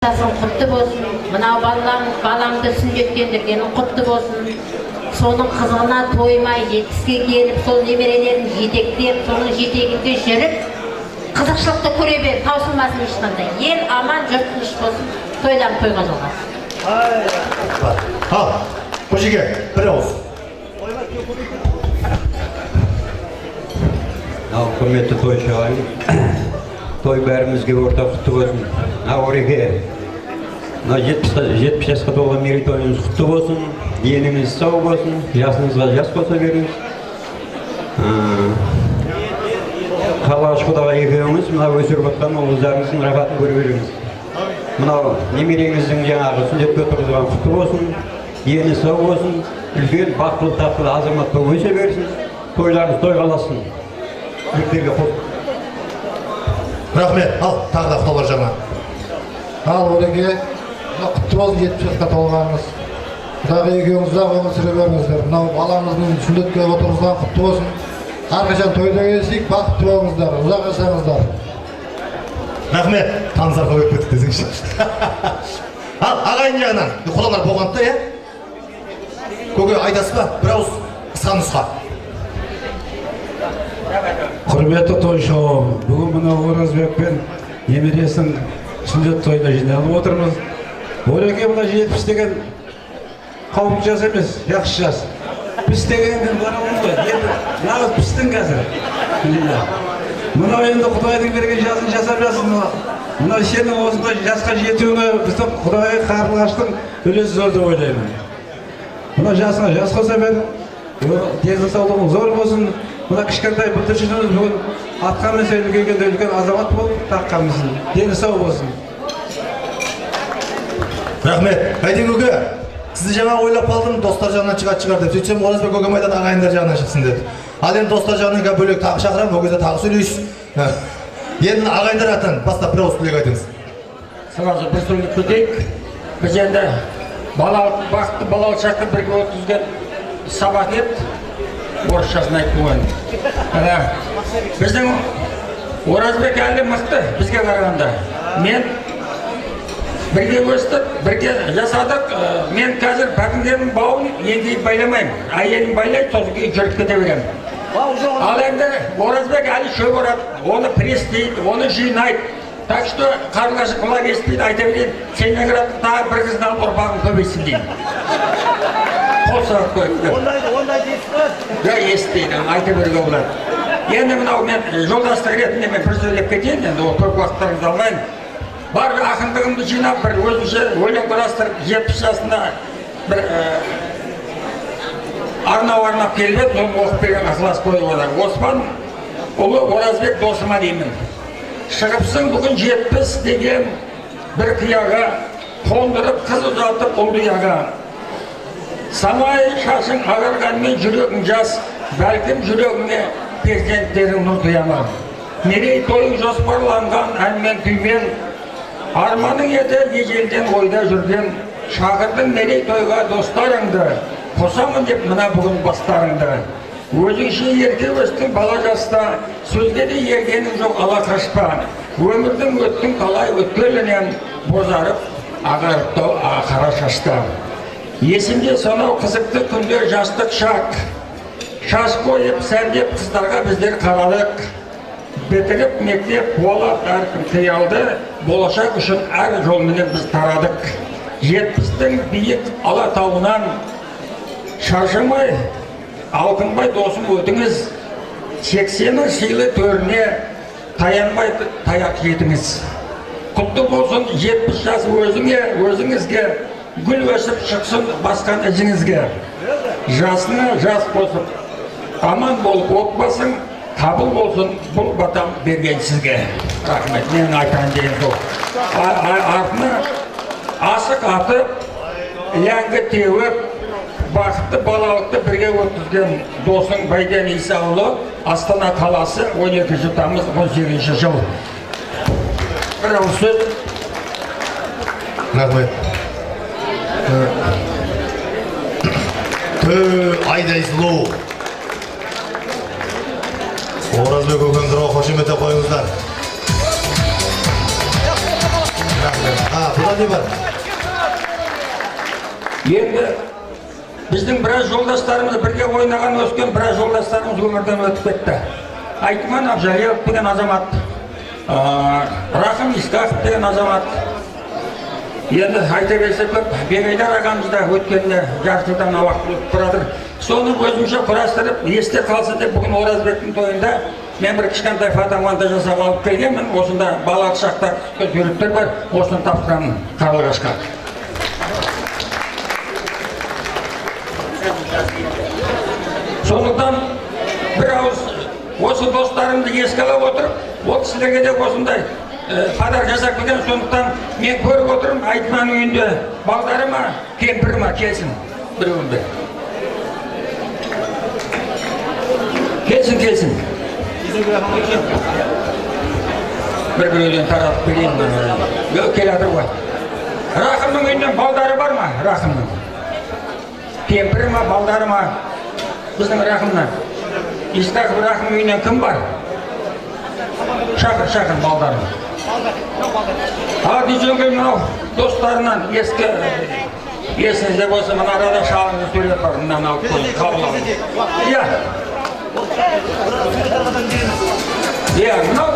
Құтты болсын, мынау баламды сүндеткендердің құтты болсын. Соның қызығына тоймай, жетіске келіп, сол немерелерін жетектеп, соның жетегінде жүріп, қызықшылықты көре бер, таусылмасын ешқандай. Ел аман, жұрт тыныш болсын, тойлан тойға жалғасын. Ал, көшеге, бір ауыз. Ал, құрметті тойшы ағайын, той бәрімізге ортақ құтты болсын. Ауреге, 70 жасқа толған мерейтойыңыз құтты болсын, деніңіз сау болсын, жасыңызға жас қоса беріңіз. Қалаш құдаға екеуіңіз, мынау өсіріп отқан ұлдарыңыздың рахатын көре беріңіз. Мынау немереңіздің жаңағы сүндетке тұрғызған құтты болсын, дені сау болсын, үлкен бақытты тақылы азаматқа өсе берсін, тойларыңыз той қаласын. Жүктерге қос. Рахмет, ал, тағы да құталар жаңа. Ал Ореге, құтты болсын 70 жасқа толғаныңыз. Құдағы екеуіңіз ұзақ өмір сүре беріңіздер. Мынау баламыздың сүндетке отырғызған құтты болсын. Әрқашан тойда келсек, бақытты болыңыздар, ұзақ жасаңыздар. Рахмет, танызарға өтіп кетті десеңші. Ал, ағайын жағынан, құлалар болғанда, көке айтасы ба, бір ауыз қысқа нұсқа. Құрметті тойшауым, бүгін мына Оразбек пен немересінің сүндет тойына жиналып отырмыз. Ореге мына 70 деген қауіп жас емес, жақсы жас. Біз дегенде барамын ғой, енді нағыз пістің қазір. Мына енді Құдайдың берген жасын жасап жасын. Мына сенің осындай жасқа жетуіңе біздің Құдай қарлығаштың үлесі зор деп ойлаймын. Мына жасыңа жас қоса бер, денсаулығың зор болсын. Мына кішкентай бүлдіршініміз бүгін атқа мінсе үлкейгенде үлкен азамат болып таққанмысың. Дені сау болсын. Рахмет, қайтен көке, сізді жаңа ойлап қалдым, достар жағынан шығар деп. Сөйтсем, Оразбек көкем айтады, ағайындар жағынан шықсын деді. Ал енді достар жағынан бөлек тағы шақырам, ол кезде тағы сөйлейсіз. Енді ағайындар атын бастап бір ауыз тілек айтыңыз. Сразу бір сөйлеп кетейік. Біз енді бақытты балалық шақты бірге өткізген сабақ еді. Орысшасын айтып қойын. Біздің Оразбек әлі мықты бізге қарағанда. Мен бірге өстік, бірге жасадық. Мен қазір бәкіндердің бауын енді байламаймын. Әйелін байлайды, сосын кейін жүріп кете беремін. Ал енді Оразбек әлі шөп орады, оны престейді, оны жинайды. Так что қарлығашы құлақ естейді, айта берейін, сенен қырады, тағы бір қыздан ұрпағын көбейсін дейін. Қосырып қойып. Ондай дейсіз. Ja, естейді, айта беруге болады. Енді мынау мен жолдастық ретінде мен бір сөйлеп кетейін, енді ол көп уақыттарыңызды алмайын. Бар ақындығымды жинап, бір өзінше өлең құрастырып, 70 жасында бір арнап келіп, соны оқып берген ықылас қойып отыр. Осман ұлы Оразбек досыма деймін. Шығыпсың бүгін 70 деген бір қияға, қондырып қыз ұзатып ұлдияға. Самай шашың ағарғанмен жүрегің жас, бәлкім жүрегіңе перзенттерің нұр құяма. Мерей тойың жоспарланған әнмен күймен, арманың еді ежелден ойда жүрген, шақырдың мерей тойға достарыңды, қосамын деп мына бүгін бастарыңды. Өзіңше ерте өстің бала жаста, сөзге де ергенің жоқ ала қашпа. Өмірдің өттің қалай өткелінен, бозарып, ағарыпты қара шашта. Есімде сонау қызықты күнде жастық шақ. Шаш қойып, сәндеп қыздарға біздер қарадық. Бітіріп, мектеп, болап, әркім қиялды, болашақ үшін әр жолменен біз тарадық. 70-тің биік алатауынан шаршамай, алқынбай досым өтіңіз. 80-нің сыйлы төріне таянбай таяқ жетіңіз. Құтты болсын 70 жас өзіңізге, гүл өсіп шықсын басқан ізіңізге. Жасына жас қосып, аман болып отбасың, қабыл болсын бұл батам берген сізге. Рахмет, менің айтайын деген сол. Артына асық атып, ләңгі теуіп, бақытты балалықты бірге өткізген досың Байден Исаұлы, Астана қаласы 12 тамыз 18 жыл. Бір ауыз сөз. Рахмет. Айдай сұлу. Оразбек көкемдерге қошемет қойыңыздар. Рахмет. Одан не бар? Енді біздің біраз жолдастарымыз, бірге ойнаған өскен біраз жолдастарымыз өмірден өтіп кетті. Айтман Ақжалиев деген азамат, Рахым Исқақов деген азамат. Енді айта берсе көп, Бегайдар ағамыз да өткенде жарты жылдан уақыт өтіп баратыр. Соны өзімше құрастырып, есте қалсын деп бүгін Оразбектің тойында мен бір кішкентай фотомонтаж жасап алып келгенмін. Осында балалық шақта суреттер бар, осыны тапсырамын Қарлығашқа. Сондықтан бір ауыз осы достарымды еске ала отырып, ол кісілерге де осындай подарок жасап келген. Сондықтан мен көріп отырмын, Айтман үйінде балдары ма, кемпірі ма келсін біреуінде. Келсін. Бір-біреуден таратып берейін. Келе жатыр ғой. Рахымның үйінен балдары бар ма? Рахымның. Кемпірі ма, балдары ма? Біздің Рахымнан. Исқақов Рахым үйінен кім бар? Шақыр балдарын. Дүйсенге мынау достарынан есіңізде болса, мына арада шалыңыз сурет бар. Мынаны алып қойып қабыл алыңыз. Мынау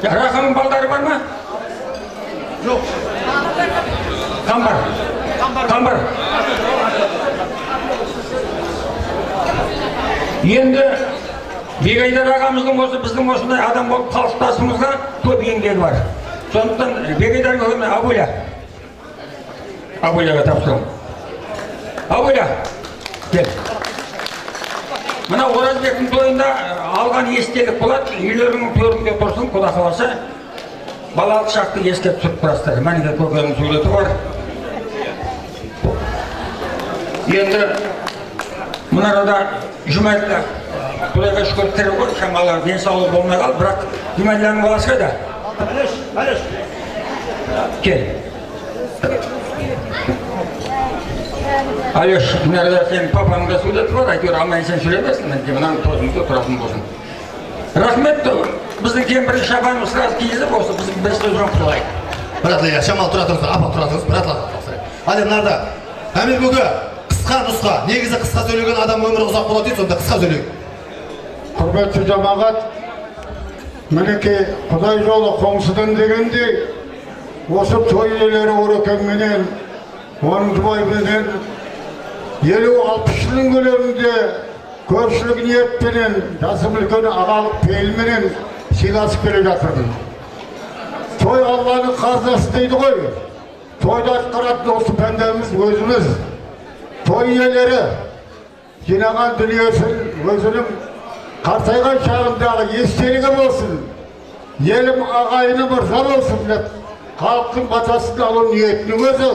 Рахымның балдары бар ма? Жоқ. Қамбар. Енді Бегайдар ағамыздың осы біздің осындай адам болып қалыптасуымызға көп еңбегі бар. Сондықтан Бегайдарға Абуляға тапсырам. Абуля, кел. Мына Оразбектің тойында алған естелік болады, үйлерінің төрінде тұрсын, Құда қаласа, балалық шақты еске түсіріп тұрасыздар. Мәнеге көкемнің суреті бар. Енді мына арада Жұмайлы, Құдайға шүкір тірі ғой, шамалы денсаулығы болмай қалды, бірақ Жұмайлының баласы қайда? Кел. Алеш, мына арада сенің папаның да суреті бар, әйтеуір аман сен сөйлемесің, мен мынаның тозыңызда тұратын болсын. Рахмет, біздің кемпірдің шапанымыз сразу киізіп, осы біздің бір сөзбен құтылайық. Братла, шамал тұра тұрыңыз, апа тұра тұрыңыз, братла. Ал енді нарда, Әмір көке, қысқа нұсқа, негізі қысқа сөйлеген адам өмірі ұзақ болады дейді, сонда қысқа сөйлейік. Құрметті жамағат, мінекей Құдай жолы қоңсыдан дегендей, осы той иелері Орекеңменен, оның жұбайменен 50-60 жылдың көлемінде көршілік ниетпенен, жасым үлкен ағалық пейілменен сыйласып келе жатырмын. Той Алланың қазынасы дейді ғой. Тойды атқаратын осы пәндеміз өзіміз. Той иелері жинаған дүниесін өзінің қартайған шағындағы естелігі болсын, елім ағайыны мырза болсын деп, халықтың батасын алу ниетінің өзі.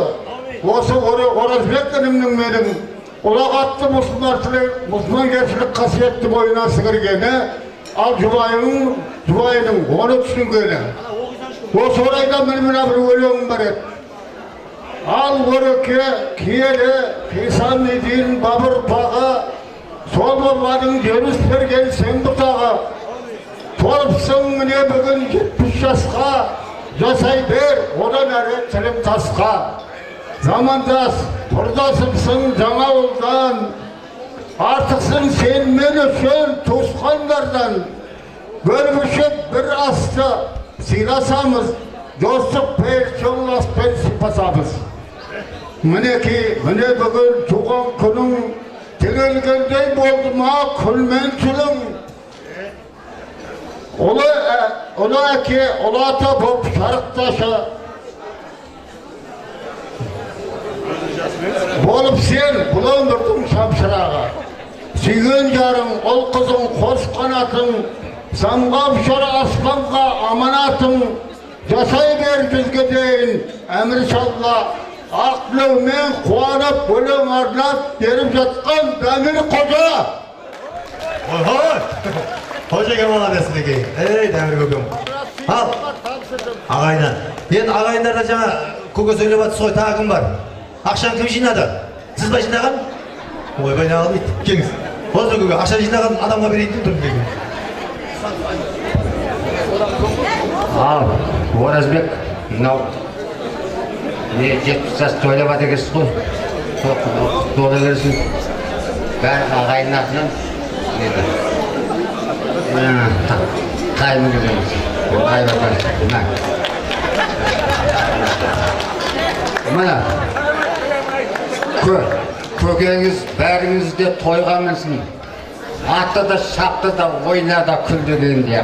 Осы Оразбек інімнің менің ұлағатты мұсылман кепшілік қасиетті бойына сіңіргені, ал жұбайының оны түсінгені. Осы орайда мына бір өлеңім бар еді. Ал Ореке киелі қисан еден бабыр ұрпағы, сол болмадың жеміс берген сен бұтағы. Толыпсың міне бүгін 70 жасқа, жасай бер одан әрі тілім тасқа. Замандас, құрдасымсың жаңа ұлдан, артықсың сен мен үшін туысқандардан. Бөлмішіп бір асты сыйласамыз, достық пейіл жоласпен сипасамыз. Мінекей, міне бүгін туған күнің, теңелгендей болды ма күлмен түлің. Ұлы әке, ұлы ата боп шарықташы. Болып сен бұл өмірдің шамшырағы. Сүйген жарың, ол қызың, қос қанатың, самғап шара аспанға аманатың. Жасай бер бізге дейін, әміршалла, ақ білеумен қуанып, өлең арнап беріп жатқан Дәмір қожа. Ой, қожеге молодец неге. Ей, Дәмір көкем. Ал, ағайыннан. Енді ағайындарда жаңа көке сөйлеп жатсыз ғой, тағы кім бар? Ақшаны кім жинады? Сіз ба жинаған? Ойбай, не алып келіңіз. Осы көке, ақша жинаған адамға берейін деп тұрмын. Ал, Оразбек, мынау 70 жас тойлап атырсыз ғой. Тола берсін. Бәрі ағайын атынан. Қаймы келеміз. Қай батар. Мына. Көкеңіз бәріңізде тойға мінсін. Атты да, шақты да, ойна да, күлді дейінде.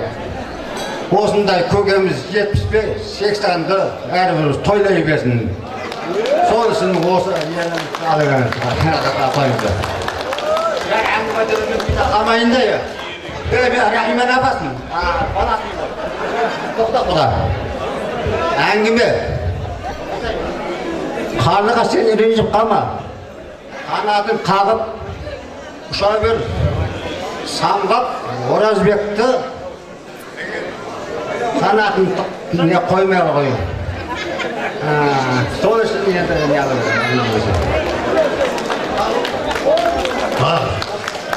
Осындай көкеміз 75-80-ді әрбір тойлай берсін. Сол үшін осы алығын қойыңызды. Амайында я. Рахиман апасын. Тоқта құда. Әңгіме. Қарныға сен ренжіп қалма. Қанатын қағып, ұша бер. Самғап, Оразбекті қанатын не қоймай қойын. Сол үшін енді не алып.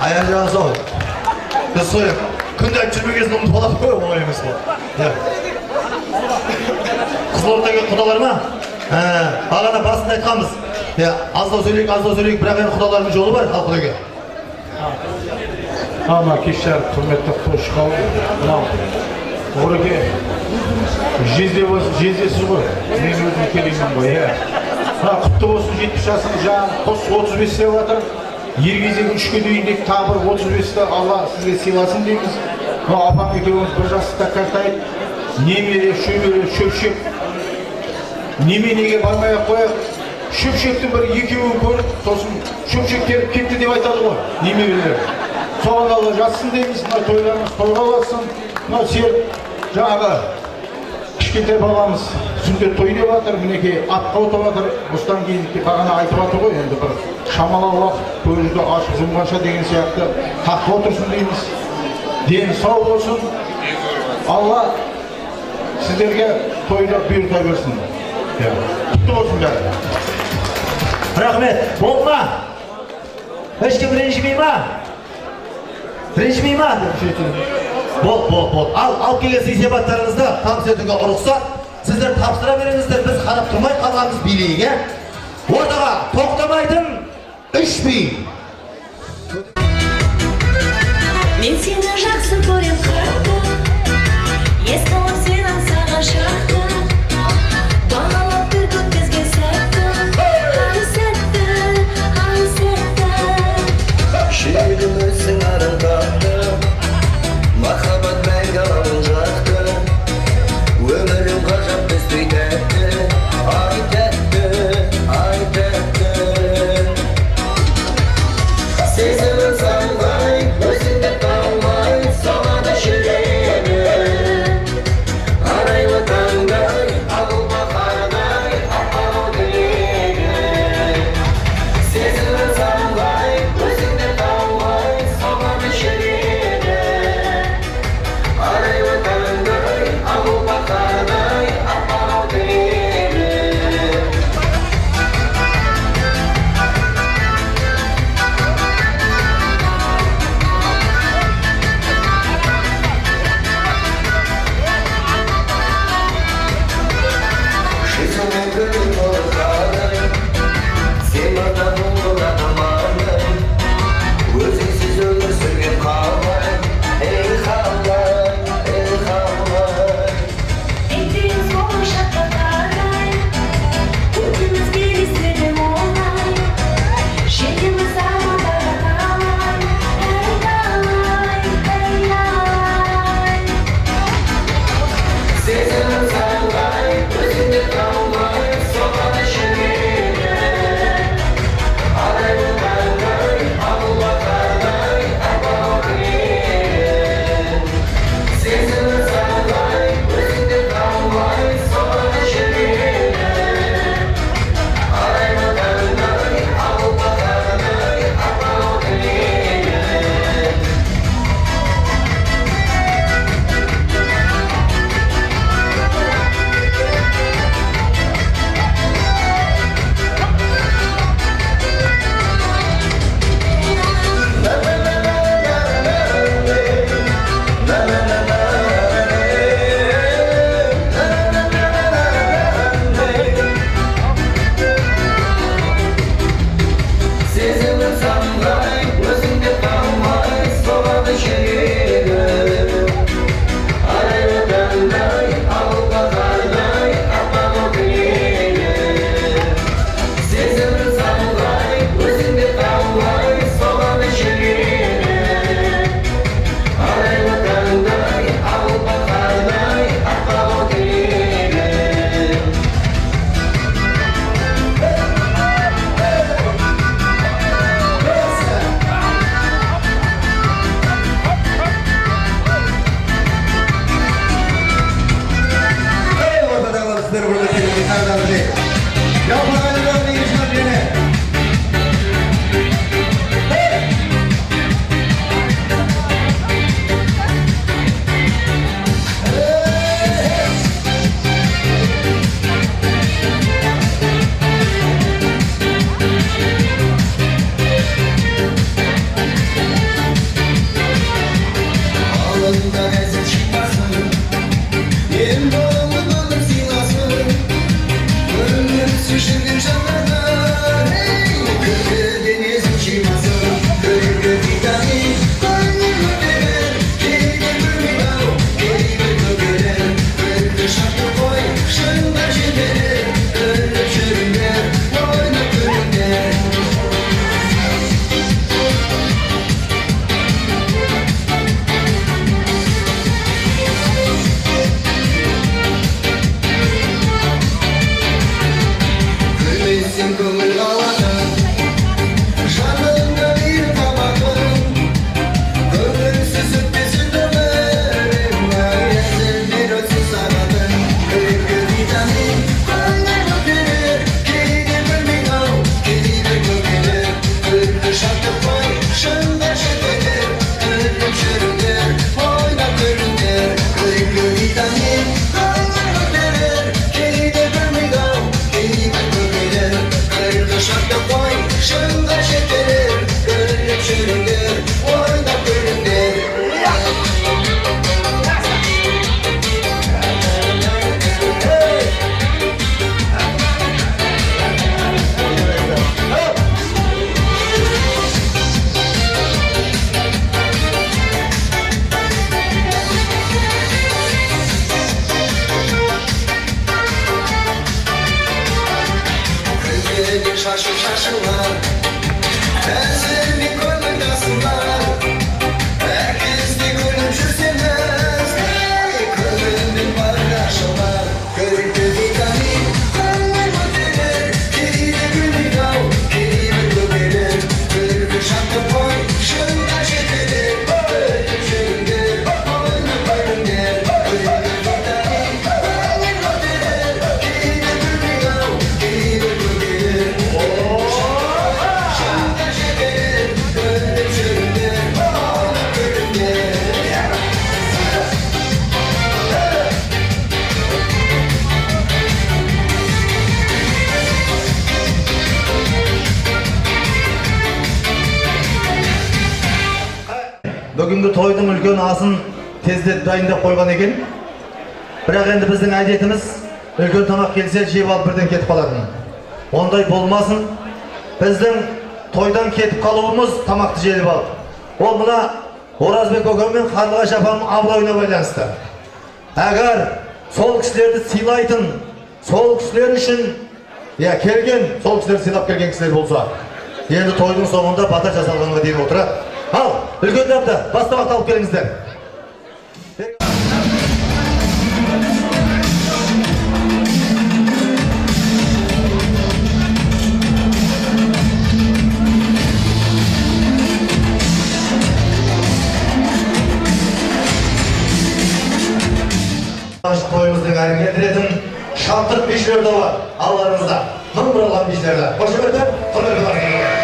Аян жағын сол. Біз сойып, күнді айтып жүрмегесін ұмытып алады қой, оңай емес қой. Қызылордадағы құдалар ма? Бағана басында айтқанбыз. Аздау сөйлейік, бірақ енді құдалардың жолы бар, ал құдайға. Ама кешер құрметті қошқау, мынау Ореке жездесіз ғой, мен өзім келеймін ғой. Құтты болсын 70 жасың жаң, қос 35 деп жатыр. Ергезегі 3-ке дейіндегі тағы бір 35-ті Алла сізге сыйласын дейміз. Апам екеуіміз бір жасықта қартайып, немере, шөбере, шөпшек. Неменеге бармай-ақ қояқ, шөпшектің бір екеуін көріп, сосын шөпшек келіп кетті деп айтады ғой, немерелер. Соған Алла жатсын дейміз, тойларымыз тойға бассын. Серік жаңағы кішкентай баламыз сүндет той деп жатыр, мінекей атқа отырып жатыр. Осыдан кейін бағана айтып жатыр ғой, енді бір шамалау уақыт көзді ашып жұмғанша деген сияқты таққа отырсын дейміз. Дені сау болсын. Алла сіздерге тойда бұйырта берсін. Құтты болсын бәрі. Рахмет. Болды ма? Ешкім ренжімей ма? Ренжімей ма? Бол. Ал келген сый-сипаттарыңызды табыс етуге ұрықсат. Сіздер тапсыра беріңіздер, біз қарап тұрмай қалғанымыз билейік. Ортаға тоқтамайтын үш би. Мен сені жақсы көрем қатты, есталып сен аңсаған шақты, бағалап бір көткізген сәтті, ай сәтті. Жүрегім өзің арың қатты, махаббат мәңгі алың жақты, өмірім ғажап біздей тәтті, ай тәтті, ай тәтті. Сезімім салмай, өзіңді қалмай, салады жүрегім. Арайлы таңдай, ағыл бақардай, аппақ тілегім. Сезімім салмай, өзіңді қалмай, салады жүрегім. Арайлы таңдай, ағыл бақардай, аппақ тілегім. Жүзіңнен гүл нұрғадай, сен барда бұлғын адамандай, өзіңсіз өмір сүрген қалай, ей қалай, ей қалай. Ендігіз болу шаттақтардай, өтіміз келеседі молай, жетіміз амандарға қалай, ей қалай, ей қалай. Сезімім салмай, өзіңді қалмай, соғады жүрегім. Sensin köngül kalatın Janımda bir tabakın Köngülsüz ötmesin ömürüm Ezel bir ötsüz saratın Öykü vitamin Köngül ötülür Kelide bölmeyin al Kelide kökelir Köngül şartı koy Şında şekelir Köngül çüründür Oyna köründür Öykü vitamin Köngül ötülür Kelide bölmeyin al Kelide kökelir Köngül şartı koy Şında şekelir Köngül çüründür Oyna köründür Köngülün şaşıp şaşılar Ben seni koynundasınlar Herkes de gülümsürseniz Köngülün bardaşı var Köngül vitamin Köngül ötülür Kelide gülün al Kelide kökelir Köngül şartı koy Şunda şekerir Köngül çüründür Oyna köründür Köngül vitamin Köngül ötülür Kelide gülün al Kelide kökelir Şunda şekerir Köngül çüründür Oyna köründür Бүгінгі тойдың үлкен асын тездетіп дайындап қойған екен. Бірақ енді біздің әдетіміз үлкен тамақ келсе жеп алып бірден кетіп қалатын. Ондай болмасын. Біздің тойдан кетіп қалуымыз тамақты желіп алып. Ол мына Оразбек көкем мен Қарлығаш апамның абыройына байланысты. Әгер сол кісілерді сыйлайтын, сол кісілер үшін келген, сол кісілерді сыйлап келген кісілер болса, енді тойдың соңында бата жасалғанға дейін отырады. Ал, үлкен тапты, бастап алып келіңіздер. Тойымыздың әрін келтіретін шантырып бишілер де бар, алларыңызда. Мың бұралған бишілерді. Қошы көрді, құрметті барыңыздар.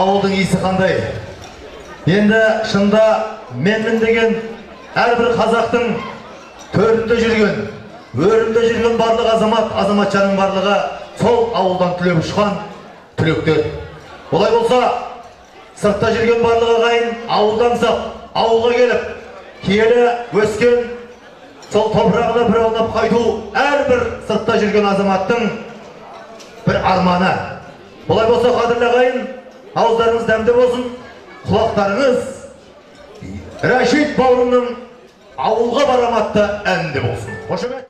ауылдың иісі қандай? Енді шында менмін деген әрбір қазақтың төрінде жүрген, өрінде жүрген барлық азамат, азаматшаның барлығы сол ауылдан түлеп ұшқан түлектер. Олай болса, сыртта жүрген барлығы ағайын ауылдан сап, ауылға келіп, киелі өскен, сол топырағына бір аунап қайту әрбір сыртта жүрген азаматтың бір арманы. Олай болса, қадірлі ағайын, ауыздарыңыз дәмді болсын, құлақтарыңыз Рашид бауырымның ауылға бараматты әнді болсын. Қошемет.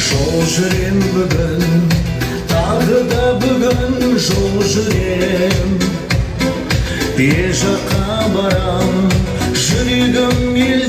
Жол жүрем бүгін, тағы да бүгін жол жүрем. Бер жаққа барам, жүрегім ел